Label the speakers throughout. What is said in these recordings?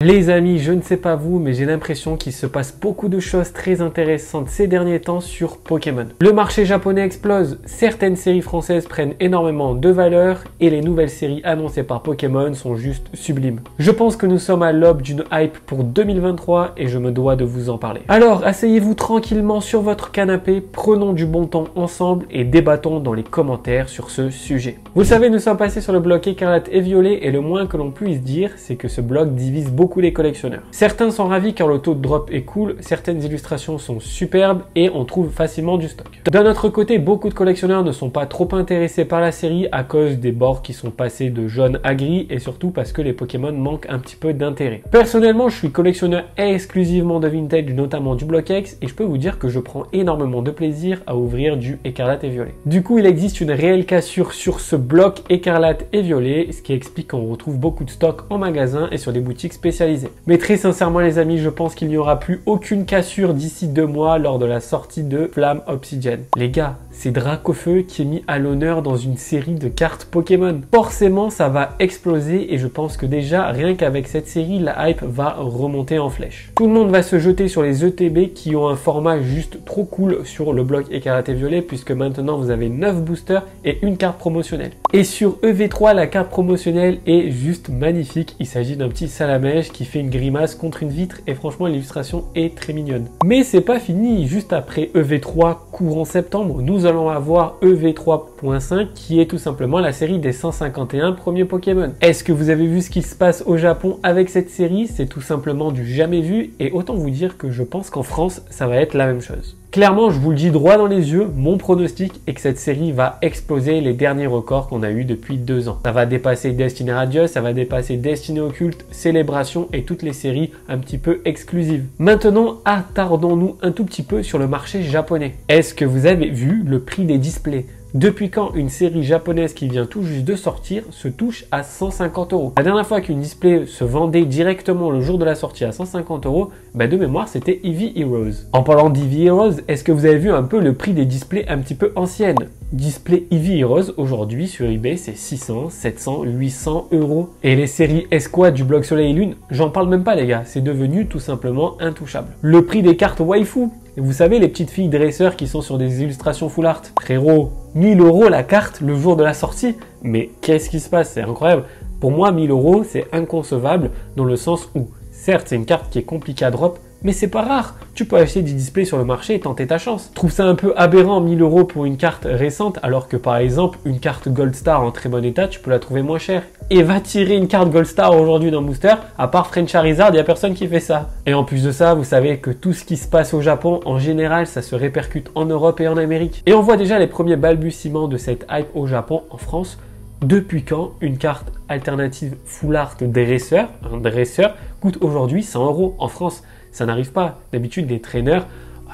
Speaker 1: Les amis, je ne sais pas vous, mais j'ai l'impression qu'il se passe beaucoup de choses très intéressantes ces derniers temps sur Pokémon. Le marché japonais explose, certaines séries françaises prennent énormément de valeur et les nouvelles séries annoncées par Pokémon sont juste sublimes. Je pense que nous sommes à l'aube d'une hype pour 2023 et je me dois de vous en parler. Alors, asseyez-vous tranquillement sur votre canapé, prenons du bon temps ensemble et débattons dans les commentaires sur ce sujet. Vous le savez, nous sommes passés sur le bloc écarlate et violet et le moins que l'on puisse dire, c'est que ce bloc divise beaucoup les collectionneurs. Certains sont ravis car le taux de drop est cool, certaines illustrations sont superbes et on trouve facilement du stock. D'un autre côté, beaucoup de collectionneurs ne sont pas trop intéressés par la série à cause des bords qui sont passés de jaune à gris et surtout parce que les Pokémon manquent un petit peu d'intérêt. Personnellement, je suis collectionneur exclusivement de vintage, notamment du bloc X, et je peux vous dire que je prends énormément de plaisir à ouvrir du écarlate et violet. Du coup, il existe une réelle cassure sur ce bloc écarlate et violet, ce qui explique qu'on retrouve beaucoup de stock en magasin et sur des boutiques spécialisées. Mais très sincèrement les amis, je pense qu'il n'y aura plus aucune cassure d'ici 2 mois lors de la sortie de Flamme Obsidienne. Les gars, c'est Dracofeu qui est mis à l'honneur dans une série de cartes Pokémon. Forcément, ça va exploser et je pense que déjà, rien qu'avec cette série, la hype va remonter en flèche. Tout le monde va se jeter sur les ETB qui ont un format juste trop cool sur le bloc écarlate et violet puisque maintenant vous avez 9 boosters et une carte promotionnelle. Et sur EV3, la carte promotionnelle est juste magnifique. Il s'agit d'un petit salamèche qui fait une grimace contre une vitre et franchement l'illustration est très mignonne. Mais c'est pas fini, juste après EV3 courant septembre, nous allons avoir EV3.5 qui est tout simplement la série des 151 premiers Pokémon. Est-ce que vous avez vu ce qui se passe au Japon avec cette série? C'est tout simplement du jamais vu et autant vous dire que je pense qu'en France ça va être la même chose. Clairement, je vous le dis droit dans les yeux, mon pronostic est que cette série va exploser les derniers records qu'on a eu depuis 2 ans. Ça va dépasser Destiny Radius, ça va dépasser Destiny Occult, Célébration et toutes les séries un petit peu exclusives. Maintenant, attardons-nous un tout petit peu sur le marché japonais. Est-ce que vous avez vu le prix des displays ? Depuis quand une série japonaise qui vient tout juste de sortir se touche à 150 €? La dernière fois qu'une display se vendait directement le jour de la sortie à 150 €, de mémoire c'était Eevee Heroes. En parlant d'Eevee Heroes, est-ce que vous avez vu un peu le prix des displays un petit peu anciennes? Display Eevee Heroes aujourd'hui sur eBay c'est 600, 700, 800 €. Et les séries Esquad du bloc Soleil et Lune, j'en parle même pas les gars, c'est devenu tout simplement intouchable. Le prix des cartes waifu, vous savez les petites filles dresseurs qui sont sur des illustrations full art, frérot, 1000 € la carte le jour de la sortie. Mais qu'est-ce qui se passe? C'est incroyable. Pour moi 1000 € c'est inconcevable dans le sens où certes c'est une carte qui est compliquée à drop, mais c'est pas rare. Tu peux acheter des displays sur le marché et tenter ta chance. Je trouve ça un peu aberrant 1000 € pour une carte récente alors que par exemple une carte Gold Star en très bon état tu peux la trouver moins chère. Et va tirer une carte Gold Star aujourd'hui dans Booster, à part French Charizard, il n'y a personne qui fait ça. Et en plus de ça, vous savez que tout ce qui se passe au Japon, en général, ça se répercute en Europe et en Amérique. Et on voit déjà les premiers balbutiements de cette hype au Japon, en France. Depuis quand une carte alternative full art dresseur, un dresseur, coûte aujourd'hui 100 € en France? Ça n'arrive pas. D'habitude, les traîneurs,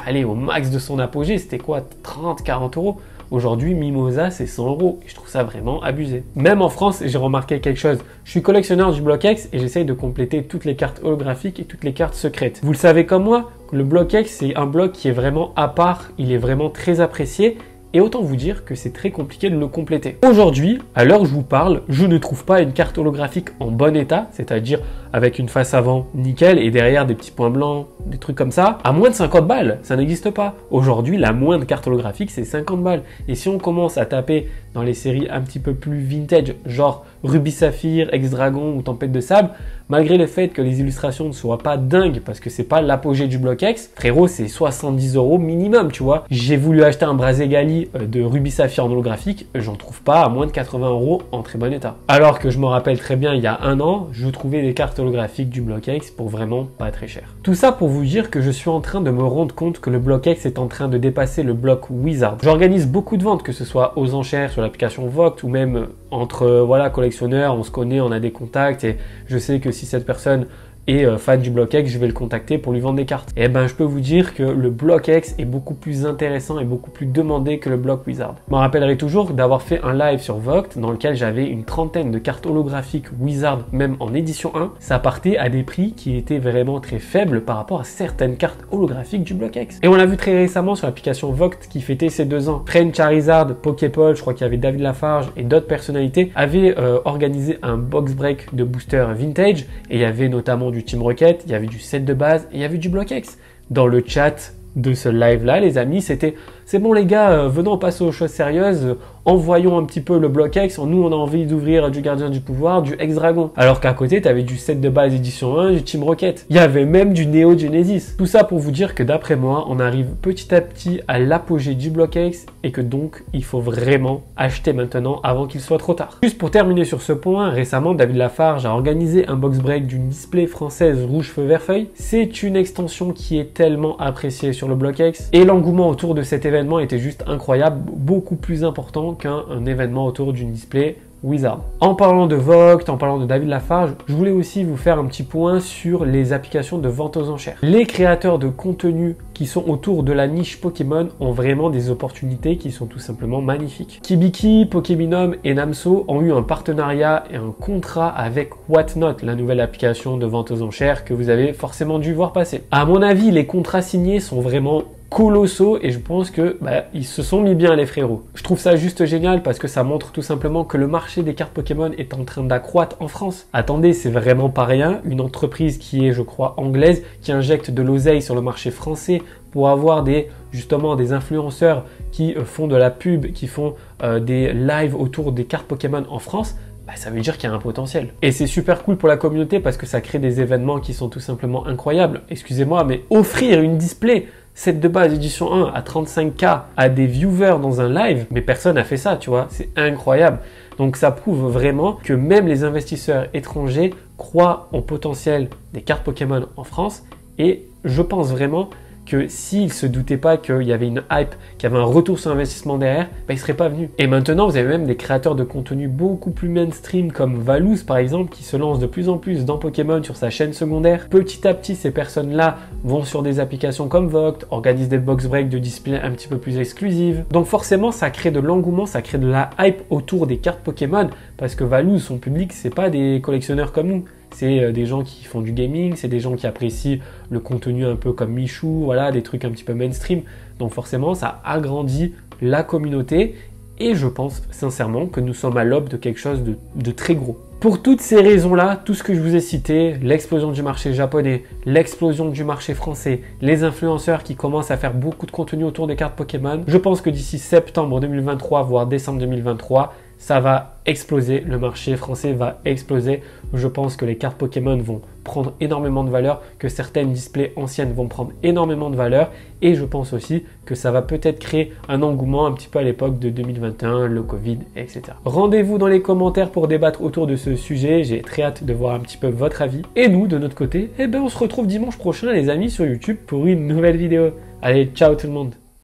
Speaker 1: allez, au max de son apogée, c'était quoi? 30, 40 €. Aujourd'hui, Mimosa, c'est 100 € et je trouve ça vraiment abusé. Même en France, j'ai remarqué quelque chose. Je suis collectionneur du bloc X et j'essaye de compléter toutes les cartes holographiques et toutes les cartes secrètes. Vous le savez comme moi, le bloc X, c'est un bloc qui est vraiment à part, il est vraiment très apprécié. Et autant vous dire que c'est très compliqué de le compléter. Aujourd'hui, à l'heure où je vous parle, je ne trouve pas une carte holographique en bon état, c'est-à-dire avec une face avant nickel et derrière des petits points blancs, des trucs comme ça, à moins de 50 balles. Ça n'existe pas. Aujourd'hui, la moindre carte holographique, c'est 50 balles. Et si on commence à taper dans les séries un petit peu plus vintage, genre Ruby Saphir, Ex-Dragon ou Tempête de Sable, malgré le fait que les illustrations ne soient pas dingues parce que c'est pas l'apogée du bloc X, frérot, c'est 70 € minimum, tu vois. J'ai voulu acheter un Brazegali de Ruby Saphir en holographique, j'en trouve pas à moins de 80 € en très bon état. Alors que je me rappelle très bien, il y a 1 an, je trouvais des cartes holographiques du bloc X pour vraiment pas très cher. Tout ça pour vous dire que je suis en train de me rendre compte que le bloc X est en train de dépasser le bloc Wizard. J'organise beaucoup de ventes, que ce soit aux enchères sur l'application Vogt ou même entre collectionneurs, on se connaît, on a des contacts et je sais que si cette personne et fan du bloc X, je vais le contacter pour lui vendre des cartes. Et je peux vous dire que le bloc X est beaucoup plus intéressant et beaucoup plus demandé que le bloc Wizard. Je me rappellerai toujours d'avoir fait un live sur Vogt dans lequel j'avais une trentaine de cartes holographiques Wizard, même en édition 1. Ça partait à des prix qui étaient vraiment très faibles par rapport à certaines cartes holographiques du bloc X. Et on l'a vu très récemment sur l'application Vogt qui fêtait ses 2 ans. French Charizard, Poképole, je crois qu'il y avait David Lafarge et d'autres personnalités avaient organisé un box break de booster vintage et il y avait notamment autour du Team Rocket, il y avait du set de base et il y avait du BlockX. Dans le chat de ce live-là, les amis, c'était « C'est bon les gars, venons passer aux choses sérieuses, envoyons un petit peu le BlockX, nous on a envie d'ouvrir du Gardien du Pouvoir, du Ex-Dragon. » Alors qu'à côté, tu avais du set de base édition 1, du Team Rocket. Il y avait même du Neo Genesis. Tout ça pour vous dire que d'après moi, on arrive petit à petit à l'apogée du BlockX et que donc il faut vraiment acheter maintenant avant qu'il soit trop tard. Juste pour terminer sur ce point, récemment David Lafarge a organisé un box break d'une display française rouge feu vert feuille. C'est une extension qui est tellement appréciée sur le BlockX et l'engouement autour de cet événement était juste incroyable, beaucoup plus important qu'un événement autour d'une display Wizard. En parlant de Vogt, en parlant de David Lafarge, je voulais aussi vous faire un petit point sur les applications de vente aux enchères. Les créateurs de contenu qui sont autour de la niche Pokémon ont vraiment des opportunités qui sont tout simplement magnifiques. Kibiki, Pokéminum et Namso ont eu un partenariat et un contrat avec Whatnot, la nouvelle application de vente aux enchères que vous avez forcément dû voir passer. À mon avis, les contrats signés sont vraiment colossaux et je pense que ils se sont mis bien les frérots. Je trouve ça juste génial parce que ça montre tout simplement que le marché des cartes Pokémon est en train d'accroître en France. Attendez, c'est vraiment pas rien. Une entreprise qui est, je crois, anglaise, qui injecte de l'oseille sur le marché français pour avoir justement des influenceurs qui font de la pub, qui font des lives autour des cartes Pokémon en France. Ça veut dire qu'il y a un potentiel. Et c'est super cool pour la communauté parce que ça crée des événements qui sont tout simplement incroyables. Excusez-moi, mais offrir une display set de base édition 1 à 35K à des viewers dans un live, mais personne n'a fait ça, tu vois, c'est incroyable. Donc ça prouve vraiment que même les investisseurs étrangers croient au potentiel des cartes Pokémon en France et je pense vraiment que s'ils ne se doutaient pas qu'il y avait une hype, qu'il y avait un retour sur investissement derrière, ils ne seraient pas venus. Et maintenant, vous avez même des créateurs de contenu beaucoup plus mainstream comme Valouz par exemple, qui se lance de plus en plus dans Pokémon sur sa chaîne secondaire. Petit à petit, ces personnes-là vont sur des applications comme Vogt, organisent des box breaks de display un petit peu plus exclusives. Donc forcément, ça crée de l'engouement, ça crée de la hype autour des cartes Pokémon, parce que Valouz, son public, c'est pas des collectionneurs comme nous. C'est des gens qui font du gaming, c'est des gens qui apprécient le contenu un peu comme Michou, voilà, des trucs un petit peu mainstream. Donc forcément, ça agrandit la communauté et je pense sincèrement que nous sommes à l'aube de quelque chose de très gros. Pour toutes ces raisons-là, tout ce que je vous ai cité, l'explosion du marché japonais, l'explosion du marché français, les influenceurs qui commencent à faire beaucoup de contenu autour des cartes Pokémon, je pense que d'ici septembre 2023, voire décembre 2023, ça va exploser, le marché français va exploser. Je pense que les cartes Pokémon vont prendre énormément de valeur, que certaines displays anciennes vont prendre énormément de valeur et je pense aussi que ça va peut-être créer un engouement un petit peu à l'époque de 2021, le Covid, etc. Rendez-vous dans les commentaires pour débattre autour de ce sujet, j'ai très hâte de voir un petit peu votre avis. Et nous, de notre côté, on se retrouve dimanche prochain les amis sur YouTube pour une nouvelle vidéo. Allez, ciao tout le monde!